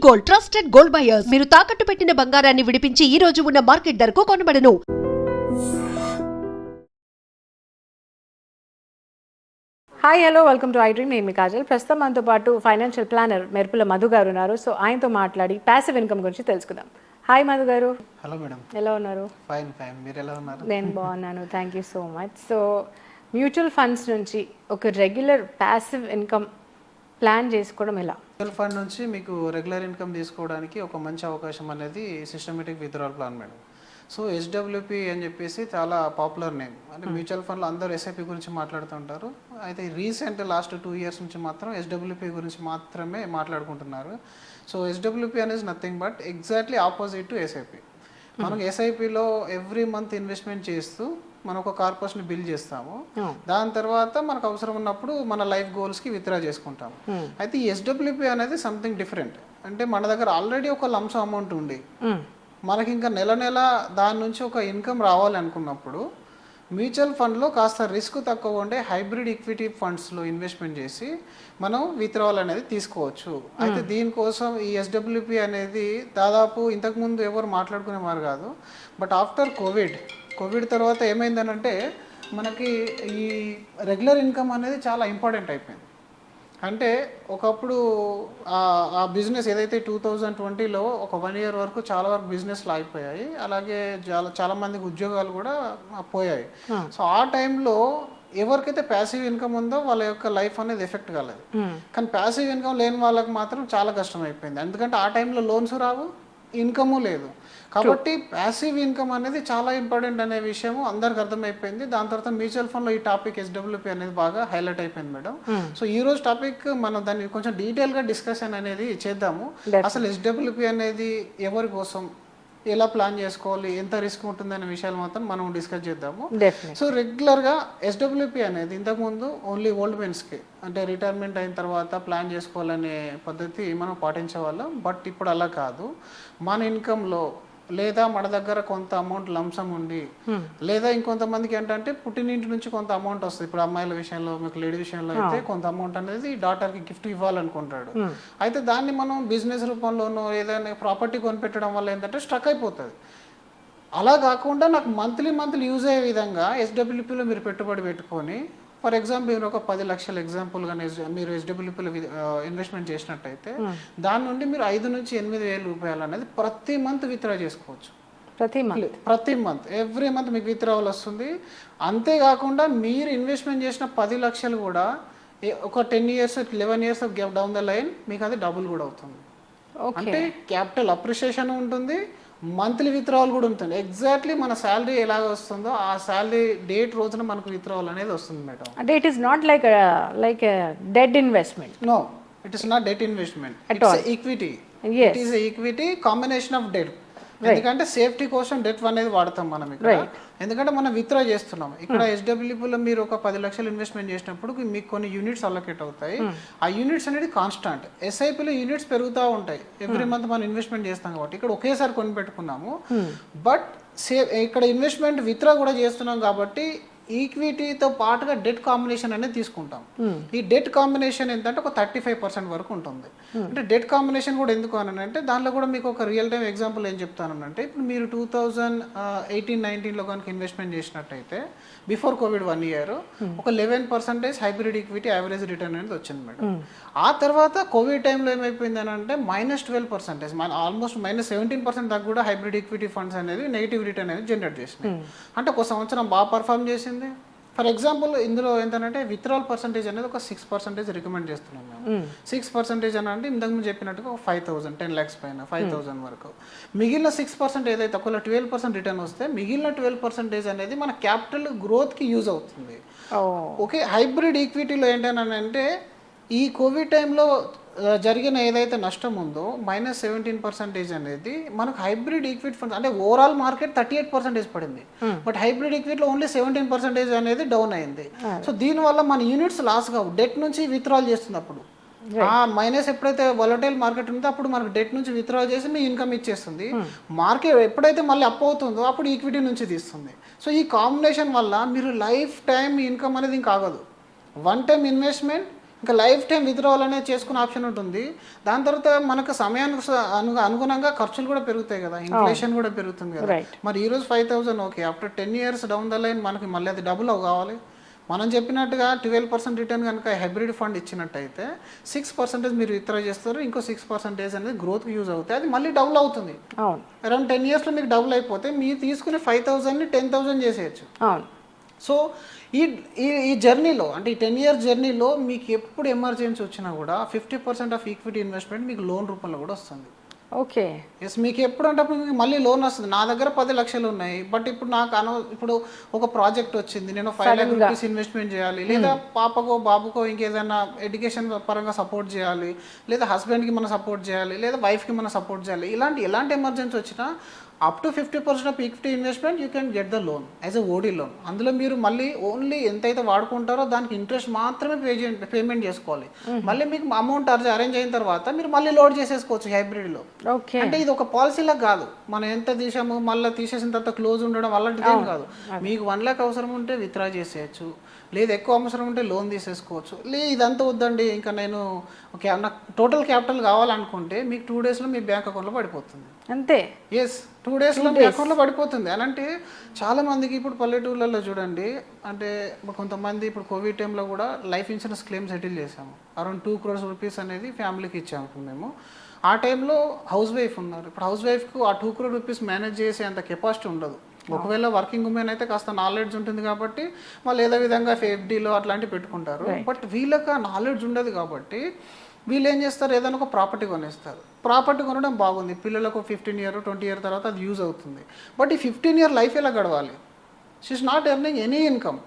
Gold, trusted gold buyers. మీరు తాకట్టు పెట్టిన బంగారాన్ని విడిపించి ఈ రోజు ఉన్న మార్కెట్ ధరకు కొనబడను. Hi hello welcome to I dream. నేను మీ కాజల్. ప్రస్తుతం మనతో పాటు ఫైనాన్షియల్ ప్లానర్ మెరుపుల మధు గారు ఉన్నారు. సో ఆయనతో మాట్లాడి ప్యాసివ్ ఇన్కమ్ గురించి తెలుసుకుందాం. హాయ్ మధు గారు. Hello madam. ఎలా ఉన్నారు? Fine fine. మీరు ఎలా ఉన్నారు? నేను బాగున్నాను, thank you so much. So mutual funds నుంచి ఒక రెగ్యులర్ ప్యాసివ్ ఇన్కమ్ ప్లాన్ చేసుకోవడం ఎలా? మ్యూచువల్ ఫండ్ నుంచి మీకు రెగ్యులర్ ఇన్కమ్ తీసుకోవడానికి ఒక మంచి అవకాశం అనేది systematic withdrawal plan madam. So SWP అని చెప్పేసి చాలా పాపులర్ నేమ్. అంటే మ్యూచువల్ ఫండ్లో అందరూ ఎస్ఐపి గురించి మాట్లాడుతుంటారు. అయితే రీసెంట్ లాస్ట్ 2 years నుంచి మాత్రం ఎస్డబ్ల్యూపీ గురించి మాత్రమే మాట్లాడుకుంటున్నారు. సో ఎస్డబ్ల్యూపీ అనేది nothing but exactly opposite to SIP. మనకు ఎస్ఐపిలో ఎవ్రీ మంత్ ఇన్వెస్ట్మెంట్ చేస్తూ మనం ఒక కార్పొరేషన్ బిల్డ్ చేస్తాము. దాని తర్వాత మనకు అవసరం ఉన్నప్పుడు మన లైఫ్ గోల్స్కి విత్డ్రా చేసుకుంటాము. అయితే ఈ ఎస్డబ్ల్యూపీ అనేది సంథింగ్ డిఫరెంట్. అంటే మన దగ్గర ఆల్రెడీ ఒక లంస అమౌంట్ ఉండి మనకి ఇంకా నెల నెల దాని నుంచి ఒక ఇన్కమ్ రావాలి అనుకున్నప్పుడు మ్యూచువల్ ఫండ్లో కాస్త రిస్క్ తక్కువ ఉండే హైబ్రిడ్ ఈక్విటీ ఫండ్స్లో ఇన్వెస్ట్మెంట్ చేసి మనం విత్డ్రావల్ అనేది తీసుకోవచ్చు. అయితే దీనికోసం ఈ ఎస్డబ్ల్యూపీ అనేది దాదాపు ఇంతకుముందు ఎవరు మాట్లాడుకునేవారు కాదు. బట్ ఆఫ్టర్ కోవిడ్ తర్వాత ఏమైందనంటే మనకి ఈ రెగ్యులర్ ఇన్కమ్ అనేది చాలా ఇంపార్టెంట్ అయిపోయింది. అంటే ఒకప్పుడు ఆ బిజినెస్ ఏదైతే 2020లో ఒక 1 year వరకు చాలా వరకు బిజినెస్లు అయిపోయాయి. అలాగే చాలా మందికి ఉద్యోగాలు కూడా పోయాయి. సో ఆ టైంలో ఎవరికైతే ప్యాసివ్ ఇన్కమ్ ఉందో వాళ్ళ యొక్క లైఫ్ అనేది ఎఫెక్ట్ కాలేదు. కానీ ప్యాసివ్ ఇన్కమ్ లేని వాళ్ళకి మాత్రం చాలా కష్టం అయిపోయింది. ఎందుకంటే ఆ టైంలో లోన్స్ రావు, ఇన్కము లేదు. కాబట్టి ప్యాసివ్ ఇన్కమ్ అనేది చాలా ఇంపార్టెంట్ అనే విషయం అందరికి అర్థమైపోయింది. దాని తర్వాత మ్యూచువల్ ఫండ్లో ఈ టాపిక్ ఎస్డబ్ల్యూపీ అనేది బాగా హైలైట్ అయిపోయింది మేడం. సో ఈ రోజు టాపిక్ మనం దాన్ని కొంచెం డీటెయిల్గా డిస్కషన్ అనేది చేద్దాము. అసలు ఎస్డబ్ల్యూపీ అనేది ఎవరి కోసం, ఎలా ప్లాన్ చేసుకోవాలి, ఎంత రిస్క్ ఉంటుంది అనే విషయాలు మాత్రం మనం డిస్కస్ చేద్దాము. సో రెగ్యులర్గా ఎస్డబ్ల్యూపీ అనేది ఇంతకుముందు ఓన్లీ ఓల్డ్ మెన్స్కి అంటే రిటైర్మెంట్ అయిన తర్వాత ప్లాన్ చేసుకోవాలనే పద్ధతి మనం పాటించేవాళ్ళం. బట్ ఇప్పుడు అలా కాదు. మన ఇన్కంలో లేదా మన దగ్గర కొంత అమౌంట్ లంసం ఉండి లేదా ఇంకొంతమందికి ఏంటంటే పుట్టినింటి నుంచి కొంత అమౌంట్ వస్తుంది. ఇప్పుడు అమ్మాయిల విషయంలో, మీకు లేడీ విషయంలో అయితే కొంత అమౌంట్ అనేది డాటర్కి గిఫ్ట్ ఇవ్వాలనుకుంటాడు. అయితే దాన్ని మనం బిజినెస్ రూపంలోనో ఏదైనా ప్రాపర్టీ కొనిపెట్టడం వల్ల ఏంటంటే స్ట్రక్ అయిపోతుంది. అలా కాకుండా నాకు మంత్లీ యూజ్ అయ్యే విధంగా ఎస్డబ్ల్యూపీలో మీరు పెట్టుబడి పెట్టుకొని ఫర్ ఎగ్జాంపుల్ మీరు ఒక 10 లక్షల ఎగ్జాంపుల్గా మీరు ఎస్డబ్ల్యూపీలో ఇన్వెస్ట్మెంట్ చేసినట్టయితే దాని నుండి మీరు 5 నుంచి 8,000 రూపాయలు అనేది ప్రతి మంత్ విత్డ్రా చేసుకోవచ్చు. ప్రతి మంత్ ఎవ్రీ మంత్ మీకు విత్డ్రావల్ వస్తుంది. అంతేకాకుండా మీరు ఇన్వెస్ట్మెంట్ చేసిన 10 లక్షలు కూడా ఒక 10 years 11 years down the line మీకు అది డబుల్ కూడా అవుతుంది. అంటే క్యాపిటల్ అప్రిషియేషన్ ఉంటుంది, మంత్లీ విత్డ్రావల్ కూడా ఉంటుంది. ఎగ్జాక్ట్లీ మన శాలరీ ఎలాగ వస్తుందో ఆ శాలరీ డేట్ రోజున మనకు విత్డ్రావల్ అనేది వస్తుంది మేడం. అంటే it is not like debt investment. No, it is not debt investment. It's equity. It is equity combination of debt. ఎందుకంటే సేఫ్టీ కోసం డెట్ అనేది వాడతాం మనం ఇక్కడ. ఎందుకంటే మనం విత్డ్రా చేస్తున్నాం. ఇక్కడ ఎస్డబ్ల్యూపీలో మీరు ఒక 10 లక్షలు ఇన్వెస్ట్మెంట్ చేసినప్పుడు మీకు కొన్ని యూనిట్స్ అలొకేట్ అవుతాయి. ఆ యూనిట్స్ అనేది కాన్స్టాంట్. ఎస్ఐపిలో యూనిట్స్ పెరుగుతూ ఉంటాయి. ఎవ్రీ మంత్ మనం ఇన్వెస్ట్మెంట్ చేస్తాం కాబట్టి ఇక్కడ ఒకేసారి కొని పెట్టుకున్నాము. బట్ ఇక్కడ ఇన్వెస్ట్మెంట్ విత్డ్రా కూడా చేస్తున్నాం కాబట్టి ఈక్విటీతో పాటుగా డెట్ కాంబినేషన్ అనేది తీసుకుంటాం. ఈ డెట్ కాంబినేషన్ ఏంటంటే ఒక 35% వరకు ఉంటుంది. అంటే డెట్ కాంబినేషన్ కూడా ఎందుకు అని అంటే దానిలో కూడా మీకు ఒక రియల్ టైం ఎగ్జాంపుల్ ఏం చెప్తానంటే ఇప్పుడు మీరు 2018-19లో కనుక ఇన్వెస్ట్మెంట్ చేసినట్టయితే బిఫోర్ కోవిడ్ 1 year ఒక 11% హైబ్రిడ్ ఈక్విటీ యావరేజ్ రిటర్న్ అనేది వచ్చింది మేడం. ఆ తర్వాత కోవిడ్ టైంలో ఏమైపోయింది అని అంటే -12%, ఆల్మోస్ట్ -17% దాకా కూడా హైబ్రిడ్ ఈక్విటీ ఫండ్స్ అనేది నెగిటివ్ రిటర్న్ అనేది జనరేట్ చేసినాయి. అంటే ఒక సంవత్సరం బాగా పర్ఫామ్ చేసింది. ఫర్ ఎగ్జాంపుల్ ఇందులో ఏంటంటే విత్డ్రావల్ పర్సంటేజ్ అనేది ఒక 6% రికమెండ్ చేస్తున్నాం మేము. 6% అని అంటే ఇంతకు ముందు చెప్పినట్టుగా ఒక 5,000 10 lakhs పైన 5,000 వరకు. మిగిలిన 6% ఏదైతే ఒకవేళ 12% రిటర్న్ వస్తే మిగిలిన 12% అనేది మన క్యాపిటల్ గ్రోత్కి యూజ్ అవుతుంది. ఓకే, హైబ్రిడ్ ఈక్విటీలో ఏంటంటే ఈ కోవిడ్ టైంలో జరిగిన ఏదైతే నష్టం ఉందో -17% అనేది మనకు హైబ్రిడ్ ఈక్విటీ ఫండ్స్ అంటే ఓవరాల్ మార్కెట్ 38% పడింది. బట్ హైబ్రిడ్ ఈక్విటీలో ఓన్లీ 17% అనేది డౌన్ అయింది. సో దీనివల్ల మన యూనిట్స్ లాస్ కావు. డెట్ నుంచి విత్డ్రాల్ చేస్తున్నప్పుడు మైనస్ ఎప్పుడైతే వొలటైల్ మార్కెట్ ఉందో అప్పుడు మనకు డెట్ నుంచి విత్డ్రా చేసి మీ ఇన్కమ్ ఇచ్చేస్తుంది. మార్కెట్ ఎప్పుడైతే మళ్ళీ అప్ అవుతుందో అప్పుడు ఈక్విటీ నుంచి తీస్తుంది. సో ఈ కాంబినేషన్ వల్ల మీరు లైఫ్ టైం ఇన్కమ్ అనేది ఇంకా ఆగదు. వన్ టైం ఇన్వెస్ట్మెంట్ ఇంకా లైఫ్ టైం విత్డ్రావల్ అనేది చేసుకునే ఆప్షన్ ఉంటుంది. దాని తర్వాత మనకు సమయానికి అనుగుణంగా ఖర్చులు కూడా పెరుగుతాయి కదా, ఇన్ఫ్లేషన్ కూడా పెరుగుతుంది కదా. మరి ఈరోజు 5,000 okay, after 10 years down the line మనకి మళ్ళీ అది డబుల్ కావాలి. మనం చెప్పినట్టుగా 12% రిటర్న్ కనుక హైబ్రిడ్ ఫండ్ ఇచ్చినట్టయితే 6% మీరు విత్డ్రా చేస్తారు, ఇంకో 6% అనేది గ్రోత్కి యూజ్ అవుతాయి, అది మళ్ళీ డబుల్ అవుతుంది. అరౌండ్ 10 yearsలో మీకు డబుల్ అయిపోతే మీరు తీసుకునే 5,000ని 10,000 చేసేయచ్చు. సో ఈ జర్నీలో అంటే ఈ 10 years జర్నీలో మీకు ఎప్పుడు ఎమర్జెన్సీ వచ్చినా కూడా 50% ఆఫ్ ఈక్విటీ ఇన్వెస్ట్మెంట్ మీకు లోన్ రూపంలో కూడా వస్తుంది. ఓకే, ఎస్, మీకు ఎప్పుడు అంటే మీకు మళ్ళీ లోన్ వస్తుంది. నా దగ్గర 10 లక్షలు ఉన్నాయి, బట్ ఇప్పుడు నాకు ఇప్పుడు ఒక ప్రాజెక్ట్ వచ్చింది, నేను 5 lakh రూపీస్ ఇన్వెస్ట్మెంట్ చేయాలి, లేదా పాపకో బాబుకో ఇంకేదైనా ఎడ్యుకేషన్ పరంగా సపోర్ట్ చేయాలి, లేదా హస్బెండ్కి మనం సపోర్ట్ చేయాలి, లేదా వైఫ్కి మనం సపోర్ట్ చేయాలి. ఎలాంటి ఎమర్జెన్సీ వచ్చినా up to 50% of equity investment you can get the loan as a OD loan. అందులో మీరు మళ్ళీ ఓన్లీ ఎంతైతే వాడుకుంటారో దానికి ఇంట్రెస్ట్ మాత్రమే పేమెంట్ చేసుకోవాలి. మళ్ళీ మీకు అమౌంట్ అరేంజ్ అయిన తర్వాత మీరు మళ్ళీ లోడ్ చేసేసుకోవచ్చు హైబ్రిడ్లో. అంటే ఇది ఒక పాలసీలా కాదు, మనం ఎంత తీసాము మళ్ళీ తీసేసిన తర్వాత క్లోజ్ ఉండడం అలాంటిది ఏం కాదు. మీకు 1 lakh అవసరం ఉంటే విత్డ్రా చేసేయచ్చు, లేదు ఎక్కువ అవసరం ఉంటే లోన్ తీసేసుకోవచ్చు. ఇదంతా వద్దండి ఇంకా నేను నాకు టోటల్ క్యాపిటల్ కావాలనుకుంటే మీకు 2 daysలో మీ బ్యాంక్ అకౌంట్లో పడిపోతుంది. అంతే, ఎస్, 2 daysలో మీ అకౌంట్లో పడిపోతుంది. అని అంటే చాలామందికి ఇప్పుడు పల్లెటూళ్ళల్లో చూడండి, అంటే కొంతమంది ఇప్పుడు కోవిడ్ టైంలో కూడా లైఫ్ ఇన్సూరెన్స్ క్లెయిమ్ సెటిల్ చేసాము, అరౌండ్ 2 crores రూపీస్ అనేది ఫ్యామిలీకి ఇచ్చాము మేము. ఆ టైంలో హౌస్ వైఫ్ ఉన్నారు, ఇప్పుడు హౌస్ వైఫ్కు ఆ 2 crore రూపీస్ మేనేజ్ చేసే అంత కెపాసిటీ ఉండదు. ఒకవేళ వర్కింగ్ ఉమెన్ అయితే కాస్త నాలెడ్జ్ ఉంటుంది కాబట్టి వాళ్ళు ఏదో విధంగా FDలో అట్లాంటివి పెట్టుకుంటారు. బట్ వీళ్ళకి ఆ నాలెడ్జ్ ఉండదు కాబట్టి వీళ్ళు ఏం చేస్తారు, ఏదైనా ఒక ప్రాపర్టీ కొనేస్తారు. ప్రాపర్టీ కొనడం బాగుంది, పిల్లలకు 15 year 20 year తర్వాత అది యూజ్ అవుతుంది. బట్ ఈ 15 year లైఫ్ ఎలా గడవాలి, she is not earning any income.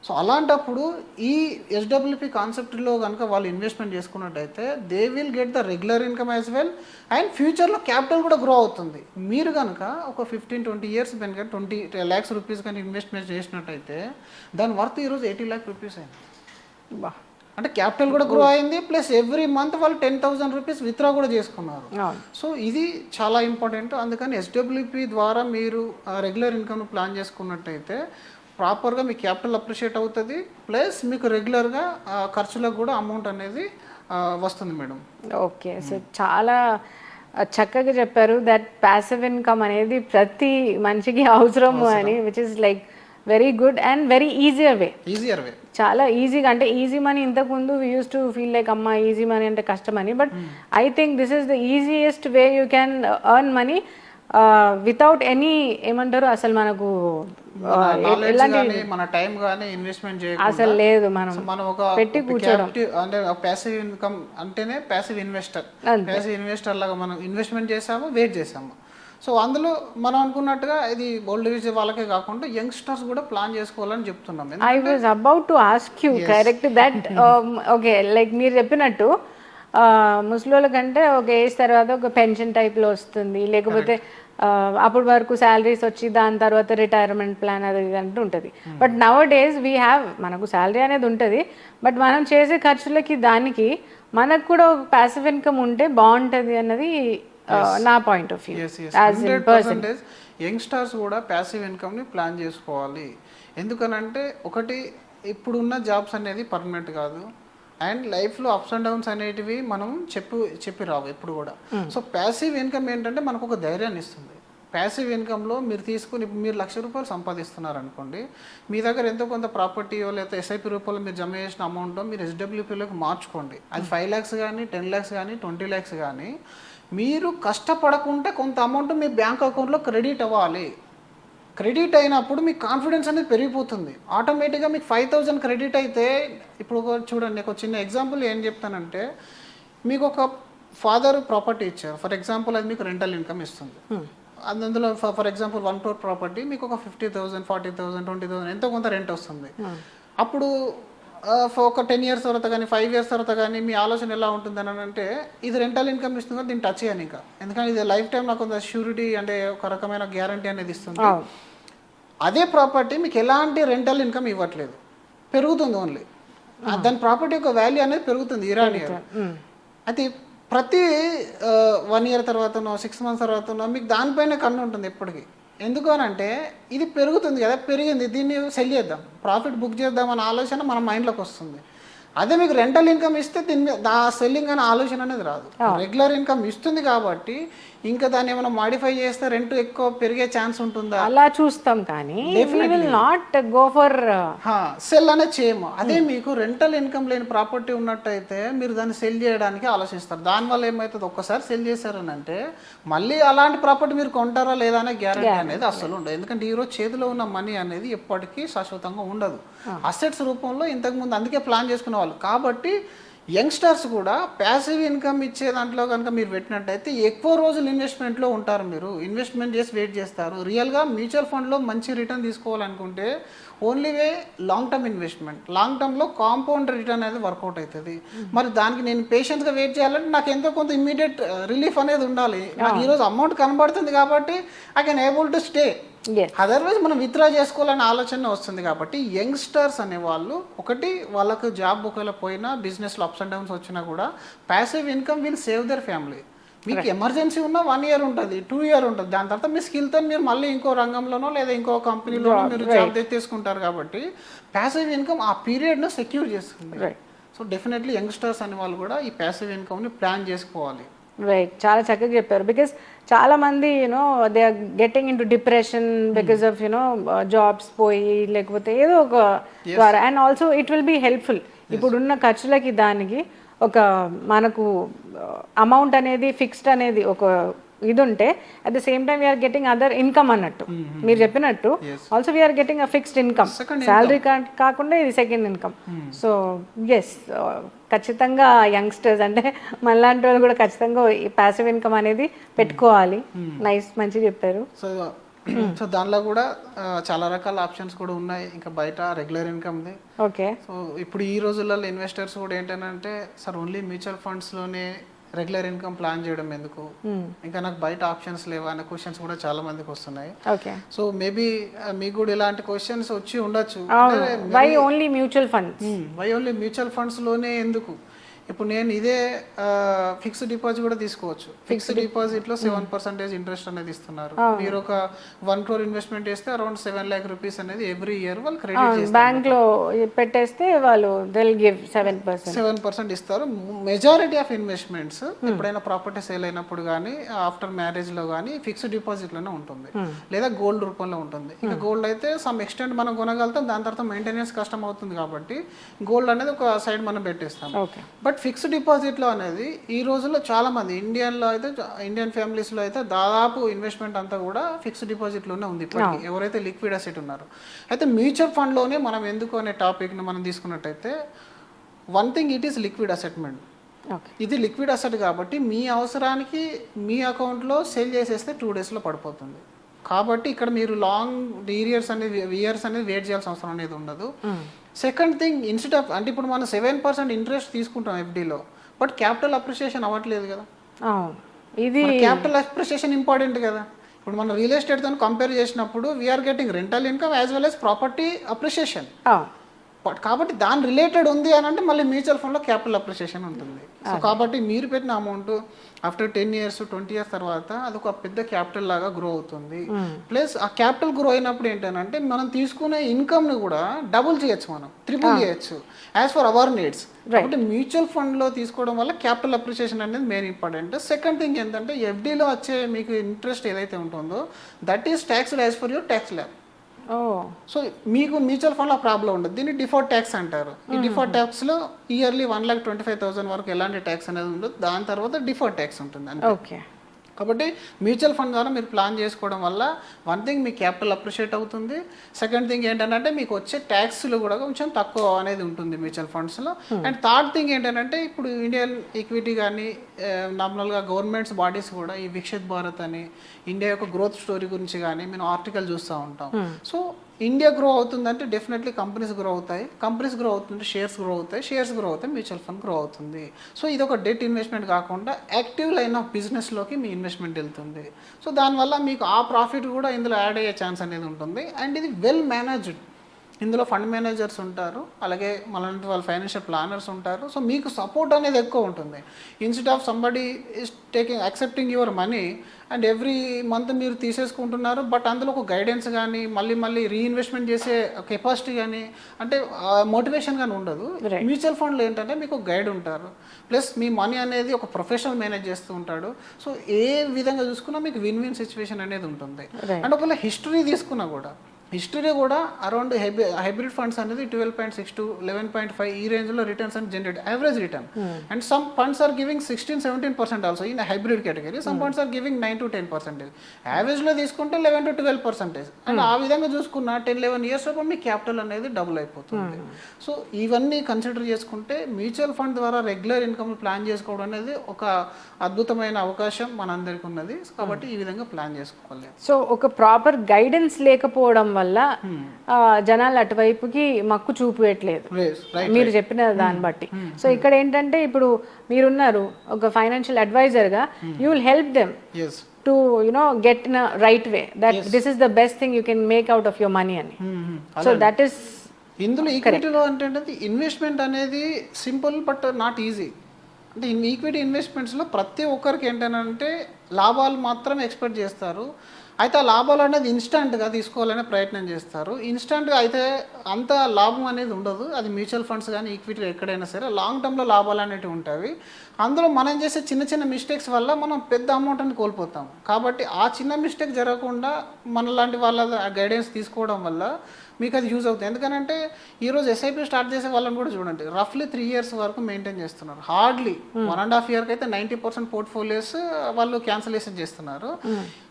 So అలాంటప్పుడు ఈ SWP కాన్సెప్ట్లో కనుక వాళ్ళు ఇన్వెస్ట్మెంట్ చేసుకున్నట్టయితే they will get the regular income as well, and ఫ్యూచర్లో క్యాపిటల్ కూడా గ్రో అవుతుంది. మీరు కనుక ఒక 15-20 years కనుక 20 lakhs రూపీస్ కానీ ఇన్వెస్ట్మెంట్ చేసినట్టయితే దాని వర్త్ ఈరోజు 80 lakh రూపీస్ అయింది. అంటే క్యాపిటల్ కూడా గ్రో అయింది, ప్లస్ ఎవ్రీ మంత్ వాళ్ళు 10,000 రూపీస్ విత్డ్రా కూడా చేసుకున్నారు. సో ఇది చాలా ఇంపార్టెంట్. అందుకని SWP ద్వారా మీరు రెగ్యులర్ ఇన్కమ్ను ప్లాన్ చేసుకున్నట్టయితే ప్రాపర్గా మీ క్యాపిటల్ అప్రిషియేట్ అవుతుంది, ప్లస్ మీకు రెగ్యులర్గా ఖర్చులకు కూడా అమౌంట్ అనేది వస్తుంది మేడం. ఓకే, సో చాలా చక్కగా చెప్పారు దట్ ప్యాసివ్ ఇన్కమ్ అనేది ప్రతి మనిషికి అవసరము అని, which is like very good and very easier way. చాలా ఈజీగా, అంటే ఈజీ మనీ ఇంతకుముందు we use to feel like అమ్మ ఈజీ మనీ అంటే కష్టమని, but I think this is the easiest way you can earn money without any ఏమంటారు అసలు మనకు మన టైం గానీ ఇన్వెస్ట్మెంట్ చేయకుండా అసలు లేదు, మనం ఒక పెట్టి కూర్చోడం. అంటే ప్యాసివ్ ఇన్కమ్ అంటేనే ప్యాసివ్ ఇన్వెస్టర్ లాగా మనం ఇన్వెస్ట్మెంట్ చేసాము, వెయిట్ చేసాము. సో అందులో మనం అనుకున్నట్టుగా ఇది ఓల్డ్ ఏజ్ వాళ్ళకే కాకుండా యంగ్స్టర్స్ కూడా ప్లాన్ చేసుకోవాలని చెప్తున్నాం. I was about to ask you correct that. Okay, like మీరు చెప్పినట్టు ముసలోళ్ళ కంటే ఒక ఏజ్ తర్వాత ఒక పెన్షన్ టైప్లో వస్తుంది, లేకపోతే అప్పటి వరకు శాలరీస్ వచ్చి దాని తర్వాత రిటైర్మెంట్ ప్లాన్ అది అంటూ ఉంటుంది. But now days we have, మనకు శాలరీ అనేది ఉంటుంది, బట్ మనం చేసే ఖర్చులకి దానికి మనకు కూడా ఒక ప్యాసివ్ ఇన్కమ్ ఉంటే బాగుంటుంది అన్నది నా పాయింట్ ఆఫ్ వ్యూ. 100% యంగ్స్టర్స్ కూడా ప్యాసివ్ ఇన్కమ్ని ప్లాన్ చేసుకోవాలి. ఎందుకనంటే ఒకటి, ఇప్పుడున్న జాబ్స్ అనేది పర్మనెంట్ కాదు, అండ్ లైఫ్లో అప్స్ అండ్ డౌన్స్ అనేటివి మనం చెప్పి రావు ఎప్పుడు కూడా. సో ప్యాసివ్ ఇన్కమ్ ఏంటంటే మనకు ఒక ధైర్యాన్ని ఇస్తుంది. ప్యాసివ్ ఇన్కంలో మీరు తీసుకుని మీరు 1,00,000 రూపాయలు సంపాదిస్తున్నారు అనుకోండి, మీ దగ్గర ఎంతో కొంత ప్రాపర్టీయో లేదా SIP రూపంలో మీరు జమ చేసిన అమౌంట్ మీరు SWPలోకి మార్చుకోండి. అది 5 lakhs కానీ 10 lakhs కానీ 20 lakhs కానీ మీరు కష్టపడకుంటే కొంత అమౌంట్ మీ బ్యాంక్ అకౌంట్లో క్రెడిట్ అవ్వాలి. క్రెడిట్ అయినప్పుడు మీకు కాన్ఫిడెన్స్ అనేది పెరిగిపోతుంది. ఆటోమేటిక్గా మీకు 5,000 క్రెడిట్ అయితే, ఇప్పుడు చూడండి ఒక చిన్న ఎగ్జాంపుల్ ఏం చెప్తానంటే, మీకు ఒక ఫాదర్ ప్రాపర్టీ ఇచ్చారు ఫర్ ఎగ్జాంపుల్, అది మీకు రెంటల్ ఇన్కమ్ ఇస్తుంది. అందులో ఫర్ ఎగ్జాంపుల్ 1 crore ప్రాపర్టీ మీకు ఒక 50,000 40,000 20,000 ఎంతో కొంత రెంట్ వస్తుంది. అప్పుడు ఒక 10 years తర్వాత కానీ 5 years తర్వాత కానీ మీ ఆలోచన ఎలా ఉంటుందని అంటే, ఇది రెంటల్ ఇన్కమ్ ఇస్తుంది కదా దీన్ని టచ్ చేయను ఇంకా, ఎందుకంటే ఇది లైఫ్ టైం నాకు కొంత ష్యూరిటీ అంటే ఒక రకమైన గ్యారంటీ అనేది ఇస్తుంది. అదే ప్రాపర్టీ మీకు ఎలాంటి రెంటల్ ఇన్కమ్ ఇవ్వట్లేదు, పెరుగుతుంది ఓన్లీ, దాని ప్రాపర్టీ యొక్క వాల్యూ అనేది పెరుగుతుంది ఇయర్. అయితే ప్రతి 1 year తర్వాతనో 6 months తర్వాతనో మీకు దానిపైన కన్ను ఉంటుంది ఎప్పటికీ. ఎందుకు అని అంటే ఇది పెరుగుతుంది కదా, పెరిగింది, దీన్ని సెల్ చేద్దాం, ప్రాఫిట్ బుక్ చేద్దాం అనే ఆలోచన మన మైండ్లోకి వస్తుంది. అదే మీకు రెంటల్ ఇన్కమ్ ఇస్తే దీని మీద సెల్లింగ్ అనే ఆలోచన అనేది రాదు. రెగ్యులర్ ఇన్కమ్ ఇస్తుంది కాబట్టి ఇంకా దాన్ని ఏమైనా మాడిఫై చేస్తే రెంట్ ఎక్కువ పెరిగే ఛాన్స్ ఉంటుందా అలా చూస్తాం, కానీ will not go for cell అనేది చేయము. అదే మీకు రెంటల్ ఇన్కమ్ లేని ప్రాపర్టీ ఉన్నట్టయితే మీరు దాన్ని సెల్ చేయడానికి ఆలోచిస్తారు. దానివల్ల ఏమవుతుంది, ఒక్కసారి సెల్ చేశారని అంటే మళ్ళీ అలాంటి ప్రాపర్టీ మీరు కొంటారా లేదా అనే గ్యారెంటీ అనేది అసలు ఉండదు. ఎందుకంటే ఈరోజు చేతిలో ఉన్న మనీ అనేది ఎప్పటికీ శాశ్వతంగా ఉండదు. అసెట్స్ రూపంలో ఇంతకుముందు అందుకే ప్లాన్ చేసుకునే వాళ్ళు. కాబట్టి యంగ్స్టర్స్ కూడా ప్యాసివ్ ఇన్కమ్ ఇచ్చే దాంట్లో కనుక మీరు పెట్టినట్టయితే ఎక్కువ రోజులు ఇన్వెస్ట్మెంట్లో ఉంటారు. మీరు ఇన్వెస్ట్మెంట్ చేసి వెయిట్ చేస్తారు. రియల్గా మ్యూచువల్ ఫండ్లో మంచి రిటర్న్ తీసుకోవాలనుకుంటే only way long term investment. Long టర్మ్లో కాంపౌండ్ రిటర్న్ అనేది వర్కౌట్ అవుతుంది. మరి దానికి నేను పేషెంట్గా వెయిట్ చేయాలంటే నాకు ఎంతో కొంత ఇమ్మీడియట్ రిలీఫ్ అనేది ఉండాలి. నాకు ఈరోజు అమౌంట్ కనబడుతుంది కాబట్టి I can able to stay. Otherwise మనం విత్డ్రా చేసుకోవాలనే ఆలోచన వస్తుంది. కాబట్టి యంగ్స్టర్స్ అనేవాళ్ళు ఒకటి వాళ్ళకు జాబ్ ఒకవేళ పోయినా బిజినెస్లో అప్స్ అండ్ డౌన్స్ వచ్చినా కూడా passive income will save their family. మీకు ఎమర్జెన్సీ ఉన్న 1 year ఉంటుంది, 2 year ఉంటుంది. దాని తర్వాత మీ స్కిల్తో మీరు మళ్ళీ ఇంకో రంగంలోనో లేదా ఇంకో కంపెనీలోనో మీరు జాబ్ తీసుకుంటారు. కాబట్టి ప్యాసివ్ ఇన్కమ్ ఆ పీరియడ్ను సెక్యూర్ చేస్తుంది. సో డెఫినెట్లీ యంగ్స్టర్స్ అనే వాళ్ళు కూడా ఈ ప్యాసివ్ ఇన్కమ్ని ప్లాన్ చేసుకోవాలి. రైట్, చాలా చక్కగా చెప్పారు. బికాస్ చాలా మంది you know they are getting in to depression because of you know jobs పోయి లేకపోతే ఏదో ఒక ద్వారా. And also it will be helpful. ఇప్పుడున్న ఖర్చులకి దానికి ఒక మనకు అమౌంట్ అనేది ఫిక్స్డ్ అనేది ఒక ఇది ఉంటే at the same time we are getting other income అన్నట్టు మీరు చెప్పినట్టు. Also we are getting a fixed income, salary కాకుండా ఇది సెకండ్ ఇన్కమ్. సో ఎస్, ఖచ్చితంగా యంగ్స్టర్స్ అంటే మనలాంటి వాళ్ళు కూడా ఖచ్చితంగా ఈ ప్యాసివ్ ఇన్కమ్ అనేది పెట్టుకోవాలి. నైస్, మంచిగా చెప్పారు. సో దానిలో కూడా చాలా రకాల ఆప్షన్స్ కూడా ఉన్నాయి. ఇంకా బయట రెగ్యులర్ ఇన్కమ్ది. ఓకే. సో ఇప్పుడు ఈ రోజులలో ఇన్వెస్టర్స్ కూడా ఏంటంటే సార్ ఓన్లీ మ్యూచువల్ ఫండ్స్లోనే రెగ్యులర్ ఇన్కమ్ ప్లాన్ చేయడం ఎందుకు, ఇంకా నాకు బయట ఆప్షన్స్ లేవా అనే క్వశ్చన్స్ కూడా చాలా మందికి వస్తున్నాయి. సో మేబీ మీకు కూడా ఇలాంటి క్వశ్చన్స్ వచ్చి ఉండొచ్చు. Why only mutual funds, why only mutual ఫండ్స్లోనే ఎందుకు? ఇప్పుడు నేను ఇదే ఫిక్స్డ్ డిపాజిట్ కూడా తీసుకోవచ్చు. ఫిక్స్డ్ డిపాజిట్లో 7% ఇంట్రెస్ట్ అనేది ఇస్తున్నారు. మీరు ఒక 1 crore ఇన్వెస్ట్మెంట్ చేస్తే అరౌండ్ 7 lakh rupees అనేది ఎవ్రీ ఇయర్ వాళ్ళు క్రెడిట్ చేస్తారు. బ్యాంక్ లో పెట్టేస్తే వాళ్ళు దే విల్ గివ్ 7% ఇస్తారు. మెజారిటీ ఆఫ్ ఇన్వెస్ట్మెంట్స్ ఎప్పుడైనా ప్రాపర్టీ సేల్ అయినప్పుడు కానీ ఆఫ్టర్ మ్యారేజ్ లో కానీ ఫిక్స్డ్ డిపాజిట్ లోనే ఉంటుంది, లేదా గోల్డ్ రూపంలో ఉంటుంది. ఇంకా గోల్డ్ అయితే సమ్ ఎక్స్టెంట్ మనం కొనగలుగుతాం, దాని తర్వాత మెయింటెనెన్స్ కష్టం అవుతుంది కాబట్టి గోల్డ్ అనేది ఒక సైడ్ మనం పెట్టేస్తాం. బట్ ఫిక్స్డ్ డిపాజిట్లో అనేది ఈ రోజుల్లో చాలా మంది ఇండియన్ ఫ్యామిలీస్లో అయితే దాదాపు ఇన్వెస్ట్మెంట్ అంతా కూడా ఫిక్స్డ్ డిపాజిట్లోనే ఉంది ఇప్పటికీ, ఎవరైతే లిక్విడ్ అసెట్ ఉన్నారో. అయితే మ్యూచువల్ ఫండ్లోనే మనం ఎందుకు అనే టాపిక్ని మనం తీసుకున్నట్టయితే one thing, it is liquid assessment. ఇది లిక్విడ్ అసెట్ కాబట్టి మీ అవసరానికి మీ అకౌంట్లో సేల్ చేసేస్తే 2 daysలో పడిపోతుంది. కాబట్టి ఇక్కడ మీరు లాంగ్ ఇయర్స్ అనేది వెయిట్ చేయాల్సిన అవసరం అనేది ఉండదు. సెకండ్ థింగ్, ఇన్స్టెడ్ ఆఫ్ అంటే ఇప్పుడు మనం 7% ఇంట్రెస్ట్ తీసుకుంటాం ఎఫ్డీలో, బట్ క్యాపిటల్ అప్రిషియేషన్ అవ్వట్లేదు కదా. ఇది క్యాపిటల్ అప్రిషియేషన్ ఇంపార్టెంట్ కదా. ఇప్పుడు మనం రియల్ ఎస్టేట్తో కంపేర్ చేసినప్పుడు we are getting rental income as well as property appreciation. కాబట్టి దాని రిలేటెడ్ ఉంది అని అంటే మళ్ళీ మ్యూచువల్ ఫండ్లో క్యాపిటల్ అప్రిషియేషన్ ఉంటుంది. సో కాబట్టి మీరు పెట్టిన అమౌంట్ ఆఫ్టర్ 10 years 20 years తర్వాత అదొక పెద్ద క్యాపిటల్ లాగా గ్రో అవుతుంది. ప్లస్ ఆ క్యాపిటల్ గ్రో అయినప్పుడు ఏంటంటే మనం తీసుకునే ఇన్కమ్ని కూడా డబుల్ చేయొచ్చు, మనం ట్రిపుల్ చేయొచ్చు యాజ్ ఫర్ అవర్ నీడ్స్. కాబట్టి మ్యూచువల్ ఫండ్లో తీసుకోవడం వల్ల క్యాపిటల్ అప్రిషియేషన్ అనేది మెయిన్ ఇంపార్టెంట్. సెకండ్ థింగ్ ఏంటంటే ఎఫ్డీలో వచ్చే మీకు ఇంట్రెస్ట్ ఏదైతే ఉంటుందో that is taxed as for your tax lab. So మీకు మ్యూచువల్ ఫండ్లో ప్రాబ్లం ఉండదు. దీన్ని డిఫాల్ట్ ట్యాక్స్ అంటారు. ఈ డిఫాల్ట్ ట్యాక్స్లో ఇయర్లీ 1,25,000 వరకు ఎలాంటి ట్యాక్స్ అనేది ఉండదు. దాని తర్వాత డిఫాల్ట్ ట్యాక్స్ ఉంటుంది అంతే. కాబట్టి మ్యూచువల్ ఫండ్ ద్వారా మీరు ప్లాన్ చేసుకోవడం వల్ల వన్ థింగ్ మీ క్యాపిటల్ అప్రిషియేట్ అవుతుంది. సెకండ్ థింగ్ ఏంటంటే మీకు వచ్చే ట్యాక్స్లు కూడా కొంచెం తక్కువ అనేది ఉంటుంది మ్యూచువల్ ఫండ్స్లో. అండ్ థర్డ్ థింగ్ ఏంటంటే ఇప్పుడు ఇండియన్ ఈక్విటీ కానీ నార్మల్గా గవర్నమెంట్స్ బాడీస్ కూడా ఈ వికసిత్ భారత్ అని ఇండియా యొక్క గ్రోత్ స్టోరీ గురించి కానీ మేము ఆర్టికల్ చూస్తూ ఉంటాం. సో ఇండియా గ్రో అవుతుందంటే డెఫినెట్లీ కంపెనీస్ గ్రో అవుతాయి, కంపెనీస్ గ్రో అవుతుంటే షేర్స్ గ్రో అవుతాయి, షేర్స్ గ్రో అవుతాయి మ్యూచువల్ ఫండ్ గ్రో అవుతుంది. సో ఇది ఒక డెట్ ఇన్వెస్ట్మెంట్ కాకుండా యాక్టివ్ లైన్ ఆఫ్ బిజినెస్లోకి మీ ఇన్వెస్ట్మెంట్ వెళ్తుంది. సో దానివల్ల మీకు ఆ ప్రాఫిట్ కూడా ఇందులో యాడ్ అయ్యే ఛాన్స్ అనేది ఉంటుంది. అండ్ ఇది వెల్ మేనేజ్డ్. ఇందులో ఫండ్ మేనేజర్స్ ఉంటారు, అలాగే మళ్ళీ వాళ్ళ ఫైనాన్షియల్ ప్లానర్స్ ఉంటారు. సో మీకు సపోర్ట్ అనేది ఎక్కువ ఉంటుంది. Instead of somebody is accepting your money and every month మీరు తీసేసుకుంటున్నారు, బట్ అందులో ఒక గైడెన్స్ కానీ మళ్ళీ రీఇన్వెస్ట్మెంట్ చేసే కెపాసిటీ కానీ అంటే మోటివేషన్ కానీ ఉండదు. మ్యూచువల్ ఫండ్లో ఏంటంటే మీకు గైడ్ ఉంటారు, ప్లస్ మీ మనీ అనేది ఒక ప్రొఫెషనల్ మేనేజ్ చేస్తూ ఉంటాడు. సో ఏ విధంగా చూసుకున్నా మీకు విన్ విన్ సిచ్యువేషన్ అనేది ఉంటుంది. అండ్ ఒకవేళ హిస్టరీ తీసుకున్నా కూడా అరౌండ్ హైబ్రిడ్ ఫండ్స్ అనేది 12.6 to 11.5 ఈ రేంజ్లో రిటర్న్స్ అని generate average return. And some funds are giving 16-17% also in hybrid category. Some funds are giving 9 to 10%. యావరేజ్లో తీసుకుంటే 11 to 12%. అండ్ ఆ విధంగా చూసుకున్న 10-11 years లోపు మీ క్యాపిటల్ అనేది డబుల్ అయిపోతుంది. సో ఇవన్నీ కన్సిడర్ చేసుకుంటే మ్యూచువల్ ఫండ్ ద్వారా రెగ్యులర్ ఇన్కమ్ ప్లాన్ చేసుకోవడం అనేది ఒక అద్భుతమైన అవకాశం మనందరికీ ఉన్నది. కాబట్టి ఈ విధంగా ప్లాన్ చేసుకోవాలి. సో ఒక ప్రాపర్ గైడెన్స్ లేకపోవడం వల్ల జనాలు అటువైపుకి మక్కు చూపేయట్లేదు మీరు చెప్పిన దాన్ని బట్టి. సో ఇక్కడ ఏంటంటే ఇప్పుడు మీరున్నారు ఒక ఫైనాన్షియల్ అడ్వైజర్గా, you will help them to get in right way that this is the best thing you can make out of your money అని. సో దట్ ఈస్ ఇందులో ఈక్విటీలో అంటే ఇన్వెస్ట్మెంట్ అనేది సింపుల్ బట్ నాట్ ఈజీ. అంటే equity ఇన్వెస్ట్మెంట్స్లో ప్రతి ఒక్కరికి ఏంటంటే లాభాలు మాత్రం ఎక్స్పెక్ట్ చేస్తారు. అయితే ఆ లాభాలు అనేది ఇన్స్టంట్గా తీసుకోవాలనే ప్రయత్నం చేస్తారు. ఇన్స్టంట్గా అయితే అంత లాభం అనేది ఉండదు. అది మ్యూచువల్ ఫండ్స్ కానీ ఈక్విటీ ఎక్కడైనా సరే లాంగ్ టర్మ్లో లాభాలు అనేవి ఉంటాయి. అందులో మనం చేసే చిన్న మిస్టేక్స్ వల్ల మనం పెద్ద అమౌంట్ అని కోల్పోతాం. కాబట్టి ఆ చిన్న మిస్టేక్ జరగకుండా మనలాంటి వాళ్ళ గైడెన్స్ తీసుకోవడం వల్ల మీకు అది యూజ్ అవుతుంది. ఎందుకంటే ఈరోజు ఎస్ఐపి స్టార్ట్ చేసే వాళ్ళని కూడా చూడండి, రఫ్లీ 3 years వరకు మెయింటైన్ చేస్తున్నారు. హార్డ్లీ 1.5 year అయితే 90% పోర్ట్ఫోలియోస్ వాళ్ళు క్యాన్సలేషన్ చేస్తున్నారు.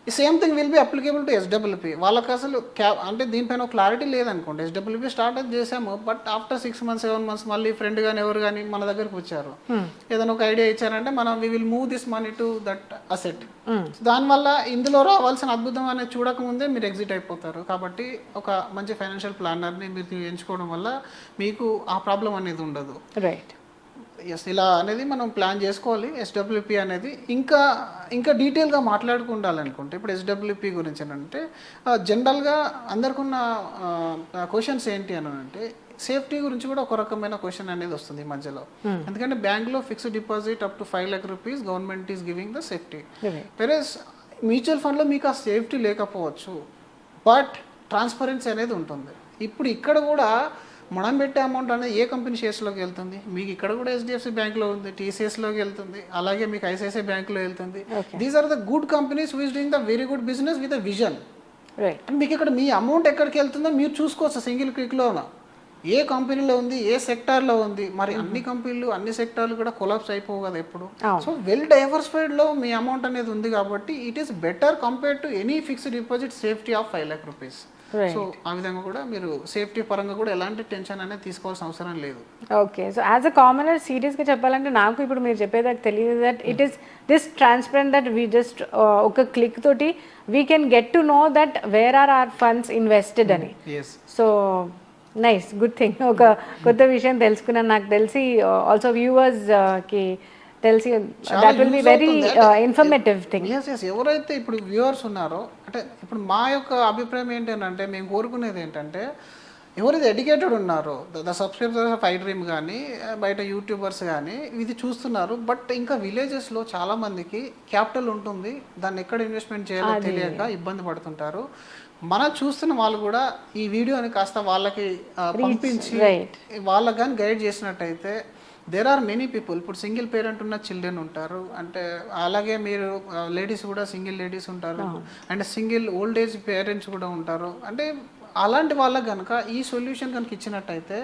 ఈ same thing will be applicable to SWP. వాళ్ళకి అసలు అంటే దీనిపైన క్లారిటీ లేదనుకోండి, ఎస్డబ్ల్యూపీ స్టార్ట్ చేసాము, బట్ ఆఫ్టర్ 6 months 7 months మళ్ళీ ఫ్రెండ్ కానీ ఎవరు కానీ మన దగ్గరకు వచ్చారు, ఏదైనా ఒక ఐడియా ఇచ్చారంటే మనం we will move this money to that asset. దానివల్ల ఇందులో రావాల్సిన అద్భుతం అనేది చూడకముందే మీరు ఎగ్జిట్ అయిపోతారు. కాబట్టి ఒక మంచి ఫైనాన్షియల్ ప్లానర్ని మీరు ఎంచుకోవడం వల్ల మీకు ఆ ప్రాబ్లం అనేది ఉండదు. రైట్. ఎస్, ఇలా అనేది మనం ప్లాన్ చేసుకోవాలి. ఎస్డబ్ల్యూపీ అనేది ఇంకా డీటెయిల్గా మాట్లాడుకుండాలనుకుంటే ఇప్పుడు ఎస్డబ్ల్యూపీ గురించి అంటే జనరల్గా అందరికున్న క్వశ్చన్స్ ఏంటి అని అంటే సేఫ్టీ గురించి కూడా ఒక రకమైన క్వశ్చన్ అనేది వస్తుంది ఈ మధ్యలో. ఎందుకంటే బ్యాంక్లో fixed deposit up to 5 lakh rupees government is giving the safety. Versus mutual ఫండ్లో మీకు ఆ సేఫ్టీ లేకపోవచ్చు, బట్ ట్రాన్స్పరెన్సీ అనేది ఉంటుంది. ఇప్పుడు ఇక్కడ కూడా మనం పెట్టే అమౌంట్ అనేది ఏ కంపెనీ షేర్స్లోకి వెళ్తుంది, మీకు ఇక్కడ కూడా HDFC బ్యాంక్లో ఉంది, TCSలోకి వెళ్తుంది, అలాగే మీకు ICICI బ్యాంక్లో వెళ్తుంది. These are the good companies who is doing the very good business with a vision. మీకు ఇక్కడ మీ అమౌంట్ ఎక్కడికి వెళ్తుందో మీరు చూసుకోవచ్చు సింగిల్ క్లిక్లోన. ఏ కంపెనీలో ఉంది, ఏ సెక్టార్లో ఉంది. మరి అన్ని కంపెనీలు అన్ని సెక్టార్లు కూడా కొలాప్స్ అయిపోవు కదా ఎప్పుడు. సో వెల్ డైవర్సిఫైడ్లో మీ అమౌంట్ అనేది ఉంది కాబట్టి it is better compare to any fixed deposit safety of 5 lakh rupees. So ఆ విధంగా కూడా మీరు సేఫ్టీ పరంగా కూడా ఎలాంటి టెన్షన్ అనేది తీసుకోవాల్సిన అవసరం లేదు. Okay. So as a commoner సీరియస్గా చెప్పాలంటే నాకు ఇప్పుడు మీరు చెప్పేదాకా తెలియదు that it is this transparent that we just ఒక క్లిక్ తోటి we can get to know that where are are funds invested అని. So nice, good thing. ఒక కొత్త విషయం తెలుసుకున్నాను. నాకు తెలిసి ఆల్సో వ్యూవర్స్కి తెలిసి that will be very informative thing. ఎవరైతే ఇప్పుడు వ్యూవర్స్ ఉన్నారో అంటే ఇప్పుడు మా యొక్క అభిప్రాయం ఏంటంటే మేము కోరుకునేది ఏంటంటే ఎవరైతే ఎడ్యుకేటెడ్ ఉన్నారో ద సబ్స్క్రైబర్స్ ఆఫ్ iDream కానీ బయట యూట్యూబర్స్ కానీ ఇది చూస్తున్నారు, బట్ ఇంకా విలేజెస్లో చాలామందికి క్యాపిటల్ ఉంటుంది, దాన్ని ఎక్కడ ఇన్వెస్ట్మెంట్ చేయాలో తెలియక ఇబ్బంది పడుతుంటారు. మనం చూస్తున్న వాళ్ళు కూడా ఈ వీడియోని కాస్త వాళ్ళకి పంపించి వాళ్ళకి కానీ గైడ్ చేసినట్టయితే దేర్ ఆర్ మెనీ పీపుల్. ఇప్పుడు సింగిల్ పేరెంట్ ఉన్న చిల్డ్రన్ ఉంటారు, అంటే అలాగే మీరు లేడీస్ కూడా సింగిల్ లేడీస్ ఉంటారు, and single old age parents కూడా ఉంటారు. అంటే అలాంటి వాళ్ళకి కనుక ఈ సొల్యూషన్ కనుక ఇచ్చినట్టయితే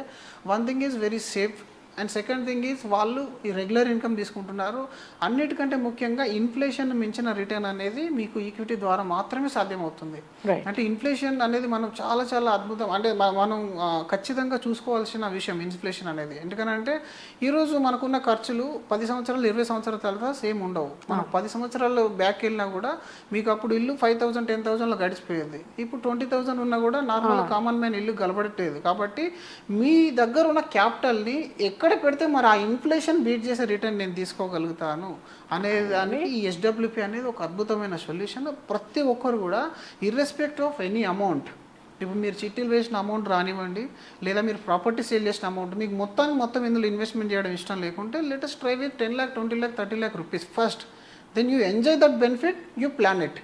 one thing is very safe, and second thing is వాళ్ళు ఈ రెగ్యులర్ ఇన్కమ్ తీసుకుంటున్నారు. అన్నిటికంటే ముఖ్యంగా ఇన్ఫ్లేషన్ మించిన రిటర్న్ అనేది మీకు ఈక్విటీ ద్వారా మాత్రమే సాధ్యమవుతుంది. అంటే ఇన్ఫ్లేషన్ అనేది మనం చాలా చాలా అద్భుతం, అంటే మనం ఖచ్చితంగా చూసుకోవాల్సిన విషయం ఇన్ఫ్లేషన్ అనేది. ఎందుకనంటే ఈరోజు మనకున్న ఖర్చులు 10 సంవత్సరాలు 20 సంవత్సరాల తర్వాత సేమ్ ఉండవు. మనం 10 సంవత్సరాలు బ్యాక్ వెళ్ళినా కూడా మీకు అప్పుడు ఇల్లు 5,000 10,000లో గడిచిపోయేది. ఇప్పుడు 20,000 ఉన్నా కూడా నార్మల్ కామన్ మ్యాన్ ఇల్లు గలబడట్లేదు. కాబట్టి మీ దగ్గర ఉన్న క్యాపిటల్ని ఎక్కడ పెడితే మరి ఆ ఇన్ఫ్లేషన్ బీట్ చేసే రిటర్న్ నేను తీసుకోగలుగుతాను అనేదానికి ఈ ఎస్డబ్ల్యూపీ అనేది ఒక అద్భుతమైన సొల్యూషన్. ప్రతి ఒక్కరు కూడా ఇర్రెస్పెక్ట్ ఆఫ్ ఎనీ అమౌంట్ ఇప్పుడు మీరు చిట్టీలు వేసిన అమౌంట్ రానివ్వండి, లేదా మీరు ప్రాపర్టీ సేల్ చేసిన అమౌంట్ మీకు మొత్తం ఇందులో ఇన్వెస్ట్మెంట్ చేయడం ఇష్టం లేకుంటే latest try with 10 lakh 20 lakh 30 lakh rupees first. Then you enjoy that benefit, you plan it.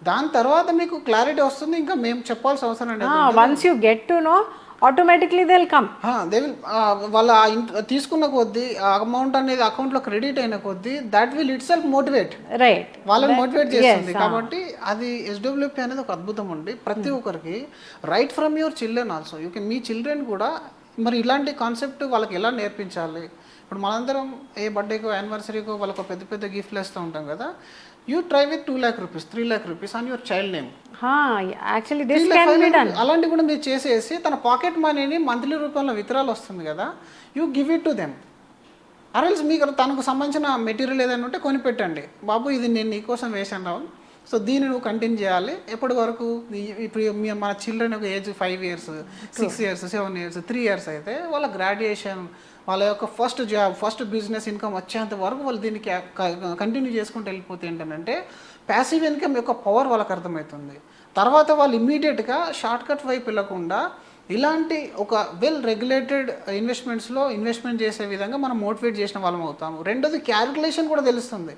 దాని తర్వాత మీకు క్లారిటీ వస్తుంది, ఇంకా మేము చెప్పాల్సిన అవసరం అండి. Once you get to no automatically they will come. They will వాళ్ళ తీసుకున్న కొద్దీ ఆ అమౌంట్ అనేది అకౌంట్లో క్రెడిట్ అయిన కొద్దీ that will it self motivate, right, వాళ్ళని మోటివేట్ చేస్తుంది. కాబట్టి అది ఎస్డబ్ల్యూపీ అనేది ఒక అద్భుతం అండి ప్రతి ఒక్కరికి. Right from your children also, you can me children కూడా మరి ఇలాంటి కాన్సెప్ట్ వాళ్ళకి ఎలా నేర్పించాలి. ఇప్పుడు మనందరం ఏ బర్త్డేకో యానివర్సరీకో వాళ్ళకు పెద్ద పెద్ద గిఫ్ట్లు ఇస్తూ ఉంటాం కదా. You try with 2 lakh rupees 3 lakh rupees on your child name. Actually this can be done. అలాంటి కూడా మీరు చేసేసి తన పాకెట్ మనీని మంత్లీ రూపంలో విత్డ్రాల్ వస్తుంది కదా, you give it to them. అరల్స్ మీకు తనకు సంబంధించిన మెటీరియల్ ఏదైనా ఉంటే కొనిపెట్టండి, బాబు ఇది నేను నీకోసం వేసాను రావు, సో దీన్ని నువ్వు కంటిన్యూ చేయాలి. ఎప్పటి వరకు ఇప్పుడు మన చిల్డ్రన్ ఒక age 5 years 6 years 7 years 3 years అయితే వాళ్ళ గ్రాడ్యుయేషన్, వాళ్ళ యొక్క first job first business income వచ్చేంత వరకు వాళ్ళు దీన్ని కంటిన్యూ చేసుకుంటూ వెళ్ళిపోతే ఏంటంటే ప్యాసివ్ ఇన్కమ్ యొక్క పవర్ వాళ్ళకి అర్థమవుతుంది. తర్వాత వాళ్ళు ఇమ్మీడియట్గా షార్ట్ కట్ వైపు వెళ్ళకుండా ఇలాంటి ఒక వెల్ రెగ్యులేటెడ్ ఇన్వెస్ట్మెంట్స్లో ఇన్వెస్ట్మెంట్ చేసే విధంగా మనం మోటివేట్ చేసిన వాళ్ళం అవుతాము. రెండోది క్యాలిక్యులేషన్ కూడా తెలుస్తుంది.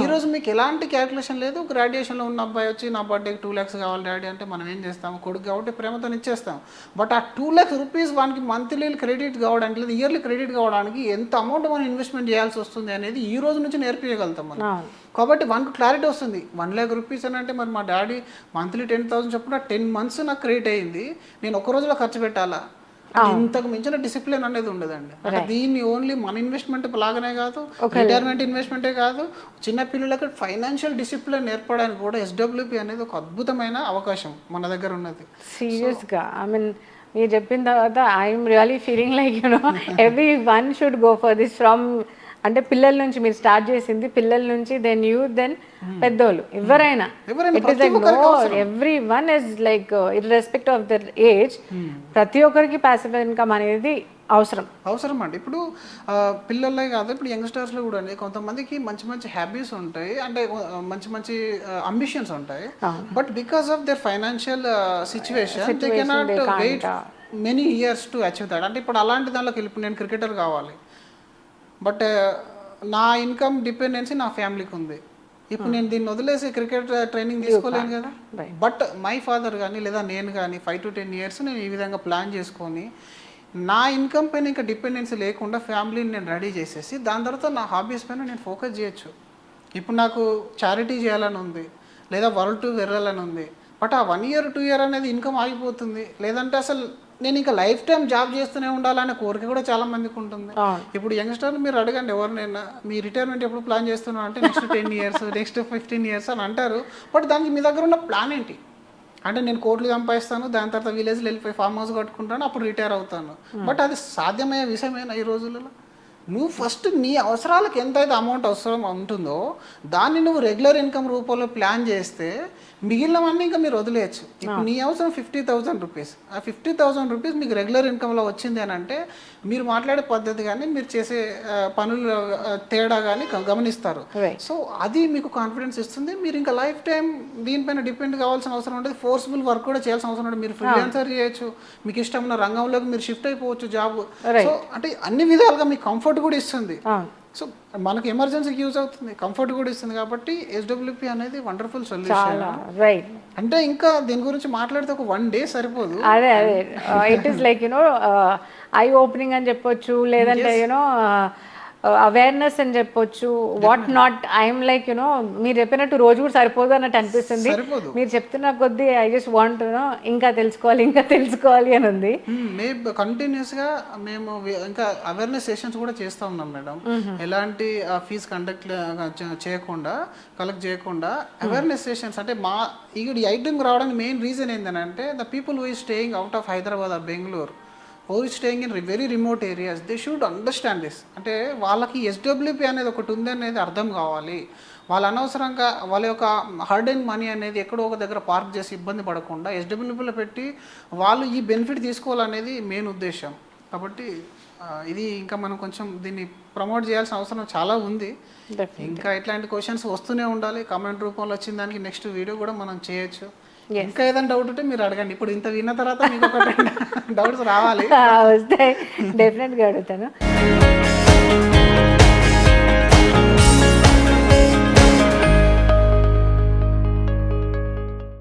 ఈరోజు మీకు ఎలాంటి క్యాలిక్యులేషన్ లేదు, గ్రాడ్యుయేషన్లో ఉన్న అబ్బాయి వచ్చి నా బర్త్డేకి 2 lakhs కావాలి డాడీ అంటే మనం ఏం చేస్తాము, కొడుకు కాబట్టి ప్రేమతో ఇచ్చేస్తాం. బట్ ఆ 2 lakhs rupees వానికి మంత్లీ క్రెడిట్ కావడానికి లేదా ఇయర్లీ క్రెడిట్ కావడానికి ఎంత అమౌంట్ మనం ఇన్వెస్ట్మెంట్ చేయాల్సి వస్తుంది అనేది ఈ రోజు నుంచి నేర్పించగలుగుతాం మనం. కాబట్టి వానికి క్లారిటీ వస్తుంది. 1 lakh rupees అని అంటే మరి మా డాడీ మంత్లీ 10,000 చొప్పున 10 months నాకు క్రెడిట్ అయ్యింది, నేను ఒక రోజులో ఖర్చు పెట్టాలా, ఇంతకు మించిన డిసిప్లిన్ అనేది ఉండదండి. అంటే దీన్ని ఓన్లీ మన ఇన్వెస్ట్మెంట్ లాగానే కాదు, రిటైర్మెంట్ ఇన్వెస్ట్మెంటే కాదు, చిన్న పిల్లలకి ఫైనాన్షియల్ డిసిప్లిన్ నేర్పడానికి కూడా ఎస్డబ్ల్యూపీ అనేది ఒక అద్భుతమైన అవకాశం మన దగ్గర ఉన్నది. సీరియస్గా ఐ మీన్ మీరు చెప్పిన తర్వాత I'm really feeling like every one should go for this from, అంటే పిల్లల నుంచి మీరు స్టార్ట్ చేసింది, పిల్లల నుంచి దెన్ యూత్ దెన్ పెద్దోళ్ళు ఎవరైనా, it is like no everyone is like irrespective of their age, ప్రతి ఒక్కరికి ప్యాసివ్ ఇన్కమ్ అనేది అవసరం అండి. ఇప్పుడు పిల్లలే కాదు, ఇప్పుడు యంగ్స్టర్స్లో కూడా కొంతమందికి మంచి మంచి హ్యాబీస్ ఉంటాయి, అంటే మంచి అంబిషన్స్ ఉంటాయి. But because of their financial situation they cannot wait many years to achieve that. అంటే ఇప్పుడు అలాంటి దానిలోకి వెళ్ళి నేను క్రికెటర్ కావాలి, బట్ నా ఇన్కమ్ డిపెండెన్సీ నా ఫ్యామిలీకి ఉంది, ఇప్పుడు నేను దీన్ని వదిలేసి క్రికెట్ ట్రైనింగ్ తీసుకోలేను కదా. బట్ మై ఫాదర్ కానీ లేదా నేను కానీ 5 to 10 years నేను ఈ విధంగా ప్లాన్ చేసుకొని నా ఇన్కమ్ పైన ఇంకా డిపెండెన్సీ లేకుండా ఫ్యామిలీని నేను రెడీ చేసేసి దాని తర్వాత నా హాబీస్ పైన నేను ఫోకస్ చేయొచ్చు. ఇప్పుడు నాకు చారిటీ చేయాలని ఉంది, లేదా వరల్డ్ టూర్ వెళ్ళాలని ఉంది, బట్ ఆ 1 year 2 year అనేది ఇన్కమ్ ఆగిపోతుంది. లేదంటే అసలు నేను ఇంకా లైఫ్ టైం జాబ్ చేస్తూనే ఉండాలనే కోరిక కూడా చాలా మందికి ఉంటుంది. ఇప్పుడు యంగ్స్టర్ని మీరు అడగండి ఎవరినైనా మీ రిటైర్మెంట్ ఎప్పుడు ప్లాన్ చేస్తున్నారు అంటే నెక్స్ట్ 10 years నెక్స్ట్ 15 years అని అంటారు. బట్ దానికి మీ దగ్గర ఉన్న ప్లాన్ ఏంటి అంటే నేను కోట్లు సంపాదిస్తాను, దాని తర్వాత విలేజ్లో వెళ్ళిపోయి ఫామ్ హౌస్ కట్టుకుంటాను, అప్పుడు రిటైర్ అవుతాను. బట్ అది సాధ్యమయ్యే విషయమేనా ఈ రోజులలో? నువ్వు ఫస్ట్ నీ అవసరాలకు ఎంతైతే అమౌంట్ అవసరం ఉంటుందో దాన్ని నువ్వు రెగ్యులర్ ఇన్కమ్ రూపంలో ప్లాన్ చేస్తే మిగిలినవన్నీ ఇంకా మీరు వదిలేయచ్చు. ఇప్పుడు నీ అవసరం 50,000 rupees, ఆ 50,000 rupees మీకు రెగ్యులర్ ఇన్కమ్లో వచ్చింది అని అంటే మీరు మాట్లాడే పద్ధతి కానీ మీరు చేసే పనులు తేడా కానీ గమనిస్తారు. సో అది మీకు కాన్ఫిడెన్స్ ఇస్తుంది. మీరు ఇంకా లైఫ్ టైం దీనిపైన డిపెండ్ కావాల్సిన అవసరం ఉంటుంది, ఫోర్స్ఫుల్ వర్క్ కూడా చేయాల్సిన అవసరం ఉంటుంది. మీరు ఫ్రీలాన్సర్ చేయొచ్చు, మీకు ఇష్టమైన రంగంలోకి మీరు షిఫ్ట్ అయిపోవచ్చు జాబ్. సో అంటే అన్ని విధాలుగా మీకు కంఫర్ట్ కూడా ఇస్తుంది. సో మనకి ఎమర్జెన్సీకి యూజ్ అవుతుంది, కంఫర్ట్ కూడా ఇస్తుంది. కాబట్టి ఎస్డబ్ల్యూపీ అనేది వండర్ఫుల్ సొల్యూషన్. అంటే ఇంకా దీని గురించి మాట్లాడితే ఒక 1 day సరిపోదు. అదే it is like you know eye opening అని చెప్పొచ్చు, లేదంటే యూనో అవేర్నెస్ అని చెప్పొచ్చు, what not. I'm like you know మీరు చెప్పినట్టు రోజు కూడా సరిపోదు అన్నట్టు అనిపిస్తుంది. మీరు చెప్తున్న కొద్దీ ఐ జస్ట్ వాంట్ ఇంకా తెలుసుకోవాలి అని ఉంది. కంటిన్యూస్గా మేము ఇంకా అవేర్నెస్ సెషన్స్ కూడా చేస్తూ ఉన్నాం మేడం. ఎలాంటి ఫీజ్ కలెక్ట్ చేయకుండా అవేర్నెస్ సెషన్స్. అంటే మా ఈ ఐటమ్ రావడానికి మెయిన్ రీజన్ ఏంటంటే the people who is staying out of Hyderabad or Bengaluru, who is staying in very remote areas, they should understand this. అంటే వాళ్ళకి ఎస్డబ్ల్యూపీ అనేది ఒకటి ఉంది అనేది అర్థం కావాలి. వాళ్ళు అనవసరంగా వాళ్ళ యొక్క హార్డ్ అండ్ మనీ అనేది ఎక్కడో ఒక దగ్గర పార్క్ చేసి ఇబ్బంది పడకుండా ఎస్డబ్ల్యూపీలో పెట్టి వాళ్ళు ఈ బెనిఫిట్ తీసుకోవాలనేది మెయిన్ ఉద్దేశం. కాబట్టి ఇది ఇంకా మనం కొంచెం దీన్ని ప్రమోట్ చేయాల్సిన అవసరం చాలా ఉంది. ఇంకా ఇట్లాంటి క్వశ్చన్స్ వస్తూనే ఉండాలి, కామెంట్ రూపంలో వచ్చిన దానికి నెక్స్ట్ వీడియో కూడా మనం చేయొచ్చు. ఇంకా ఏదైనా డౌట్ ఉంటే మీరు అడగండి. ఇప్పుడు ఇంత విన్న తర్వాత మీకు ఒక డౌట్స్ రావాలి. వస్తాయి, డెఫినెట్గా అడుగుతాను.